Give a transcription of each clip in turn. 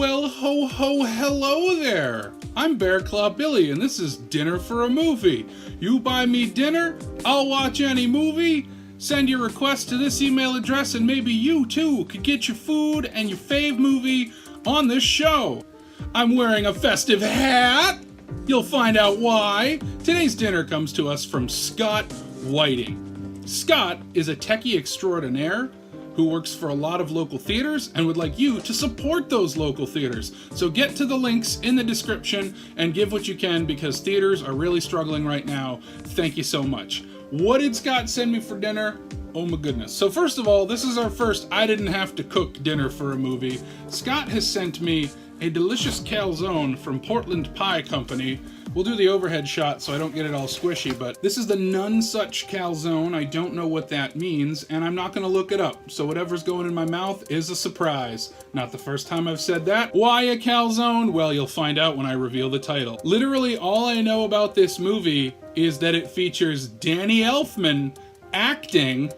Well, ho ho hello there! I'm Bear Claw Billie, and this is Dinner for a Movie. You buy me dinner, I'll watch any movie. Send your request to this email address, and maybe you too could get your food and your fave movie on this show. I'm wearing a festive hat. You'll find out why. Today's dinner comes to us from Scott Whiting. Scott is a techie extraordinaire who works for a lot of local theaters and would like you to support those local theaters. So get to the links in the description and give what you can, because theaters are really struggling right now. Thank you so much. What did Scott send me for dinner? Oh my goodness. So first of all, this is our first I didn't have to cook dinner for a movie. Scott has sent me a delicious calzone from Portland Pie Company. We'll do the overhead shot so I don't get it all squishy, but this is the none such calzone. I don't know what that means, and I'm not gonna look it up, so whatever's going in my mouth is a surprise. Not the first time I've said that. Why a calzone? Well, you'll find out when I reveal the title. Literally all I know about this movie is that it features Danny Elfman acting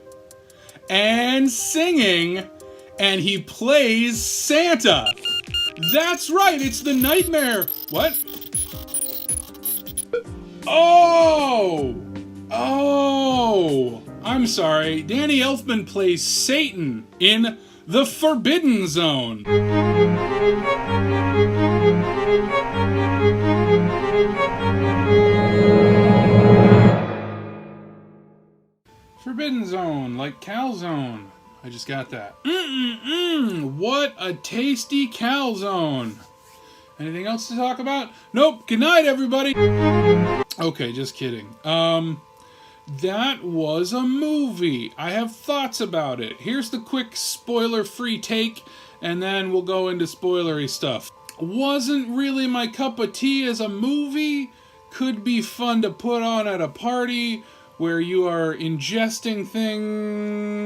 and singing, and he plays Santa. That's right, it's the Nightmare. What? Oh, I'm sorry. Danny Elfman plays Satan in The Forbidden Zone. Forbidden Zone, like calzone. I just got that. What a tasty calzone. Anything else to talk about? Nope. Good night, everybody. Okay, just kidding. That was a movie. I have thoughts about it. Here's the quick spoiler-free take, and then we'll go into spoilery stuff. Wasn't really my cup of tea as a movie. Could be fun to put on at a party where you are ingesting things.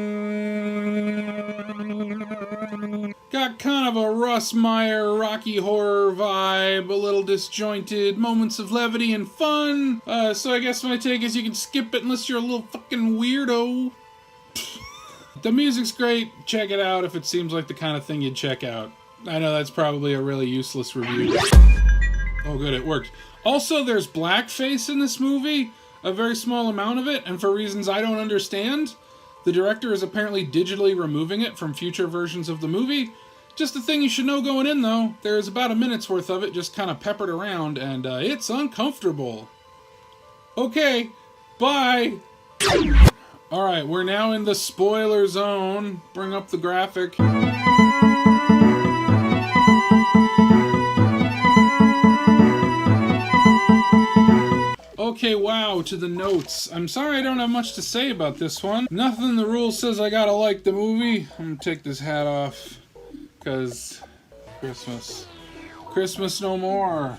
Got kind of a Russ Meyer Rocky Horror vibe, a little disjointed, moments of levity and fun. So I guess my take is you can skip it unless you're a little fucking weirdo. The music's great. Check it out if it seems like the kind of thing you'd check out. I know that's probably a really useless review. Oh good, it worked. Also, there's blackface in this movie. A very small amount of it, and for reasons I don't understand. The director is apparently digitally removing it from future versions of the movie. Just a thing you should know going in, though. There's about a minute's worth of it just kind of peppered around, and it's uncomfortable. Okay, bye! Alright, we're now in the spoiler zone. Bring up the graphic. Okay, wow, to the notes. I'm sorry I don't have much to say about this one. Nothing in the rules says I gotta like the movie. I'm gonna take this hat off, because Christmas. Christmas no more.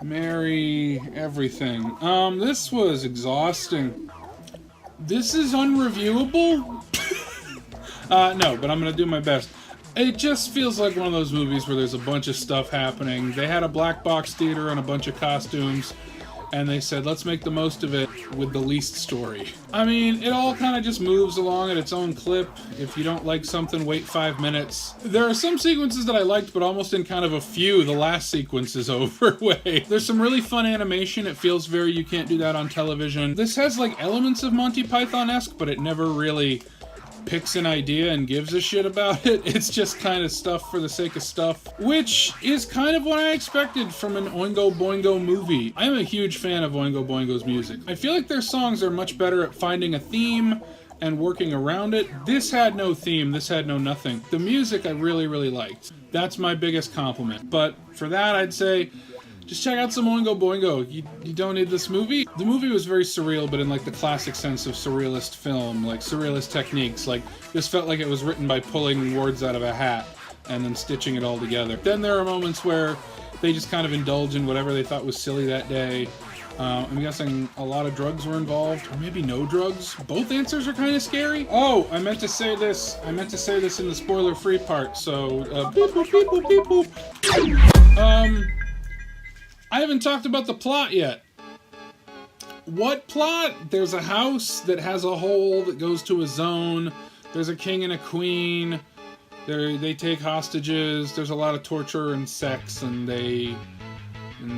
Merry everything. This was exhausting. This is unreviewable? No, but I'm gonna do my best. It just feels like one of those movies where there's a bunch of stuff happening. They had a black box theater and a bunch of costumes, and they said, let's make the most of it with the least story. I mean, it all kind of just moves along at its own clip. If you don't like something, wait 5 minutes. There are some sequences that I liked, but almost in kind of a few, the last sequence is over way. There's some really fun animation. It feels very, you can't do that on television. This has like elements of Monty Python-esque, but it never really picks an idea and gives a shit about it. It's just kind of stuff for the sake of stuff, which is kind of what I expected from an Oingo Boingo movie. I'm a huge fan of Oingo Boingo's music. I feel like their songs are much better at finding a theme and working around it. This had no theme, this had no nothing. The music I really, really liked. That's my biggest compliment. But for that, I'd say just check out some Oingo Boingo. You don't need this movie. The movie was very surreal, but in like the classic sense of surrealist film, like surrealist techniques. Like this felt like it was written by pulling words out of a hat and then stitching it all together. Then there are moments where they just kind of indulge in whatever they thought was silly that day. I'm guessing a lot of drugs were involved, or maybe no drugs. Both answers are kind of scary. Oh, I meant to say this. I meant to say this in the spoiler-free part. So, beep boop, beep boop, beep boop. I haven't talked about the plot yet. What plot? There's a house that has a hole that goes to a zone. There's a king and a queen. They take hostages. There's a lot of torture and sex, and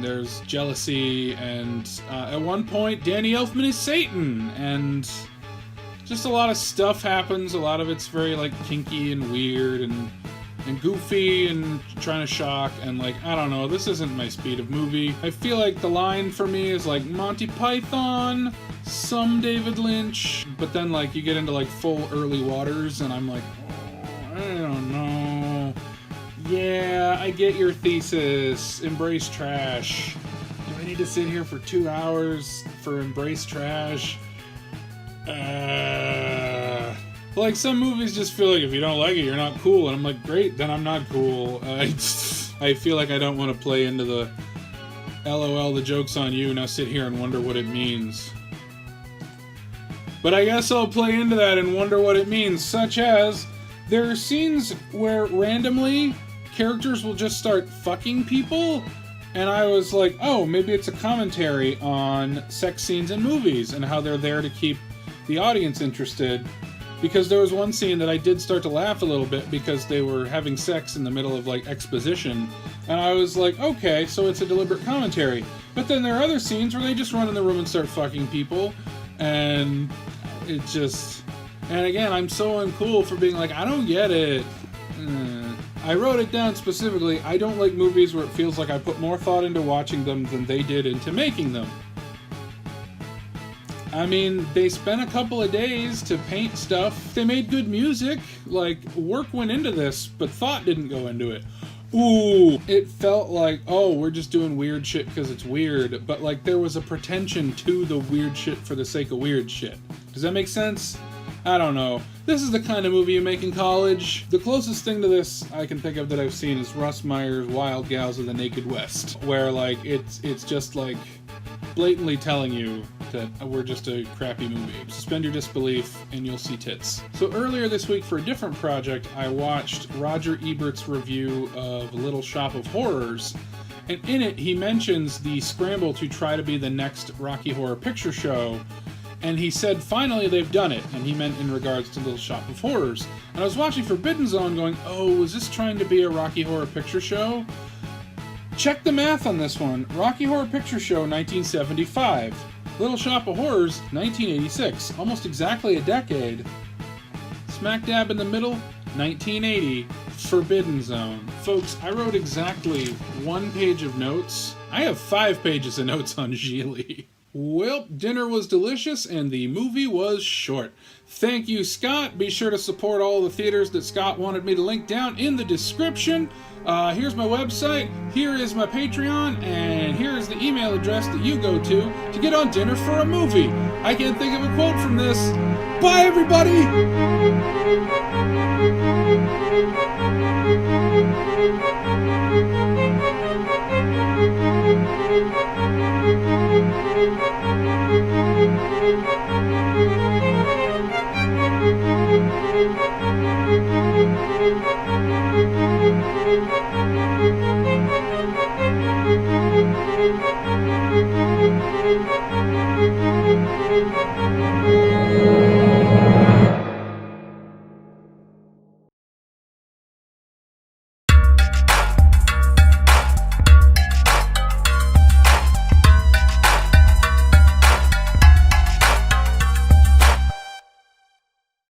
there's jealousy, and at one point Danny Elfman is Satan, and just a lot of stuff happens. A lot of it's very like kinky and weird and goofy and trying to shock, and like, I don't know, this isn't my speed of movie. I feel like the line for me is like Monty Python, some David Lynch, but then like you get into like full early waters and I'm like, oh, I don't know. Yeah, I get your thesis. Embrace trash. Do I need to sit here for 2 hours for embrace trash? Like, some movies just feel like if you don't like it, you're not cool. And I'm like, great, then I'm not cool. I feel like I don't want to play into the LOL, the joke's on you, now sit here and wonder what it means. But I guess I'll play into that and wonder what it means, such as there are scenes where randomly characters will just start fucking people, and I was like, oh, maybe it's a commentary on sex scenes in movies and how they're there to keep the audience interested. Because there was one scene that I did start to laugh a little bit because they were having sex in the middle of like exposition, and I was like, okay, so it's a deliberate commentary. But then there are other scenes where they just run in the room and start fucking people, and it just... And again, I'm so uncool for being like, I don't get it. I wrote it down specifically. I don't like movies where it feels like I put more thought into watching them than they did into making them. I mean, they spent a couple of days to paint stuff. They made good music. Like, work went into this, but thought didn't go into it. Ooh, it felt like, oh, we're just doing weird shit because it's weird. But, like, there was a pretension to the weird shit for the sake of weird shit. Does that make sense? I don't know. This is the kind of movie you make in college. The closest thing to this I can think of that I've seen is Russ Meyer's Wild Gals of the Naked West, where, like, it's just, like, blatantly telling you that we're just a crappy movie. Suspend your disbelief and you'll see tits. So earlier this week for a different project, I watched Roger Ebert's review of Little Shop of Horrors, and in it he mentions the scramble to try to be the next Rocky Horror Picture Show, and he said finally they've done it, and he meant in regards to Little Shop of Horrors. And I was watching Forbidden Zone going, oh, was this trying to be a Rocky Horror Picture Show? Check the math on this one. Rocky Horror Picture Show, 1975. Little Shop of Horrors, 1986. Almost exactly a decade. Smack dab in the middle, 1980. Forbidden Zone. Folks, I wrote exactly 1 page of notes. I have 5 pages of notes on Gigli. Well, dinner was delicious and the movie was short. Thank you, Scott. Be sure to support all the theaters that Scott wanted me to link down in the description. Here's my website, here is my Patreon, and here is the email address that you go to get on dinner for a movie. I can't think of a quote from this. Bye, everybody!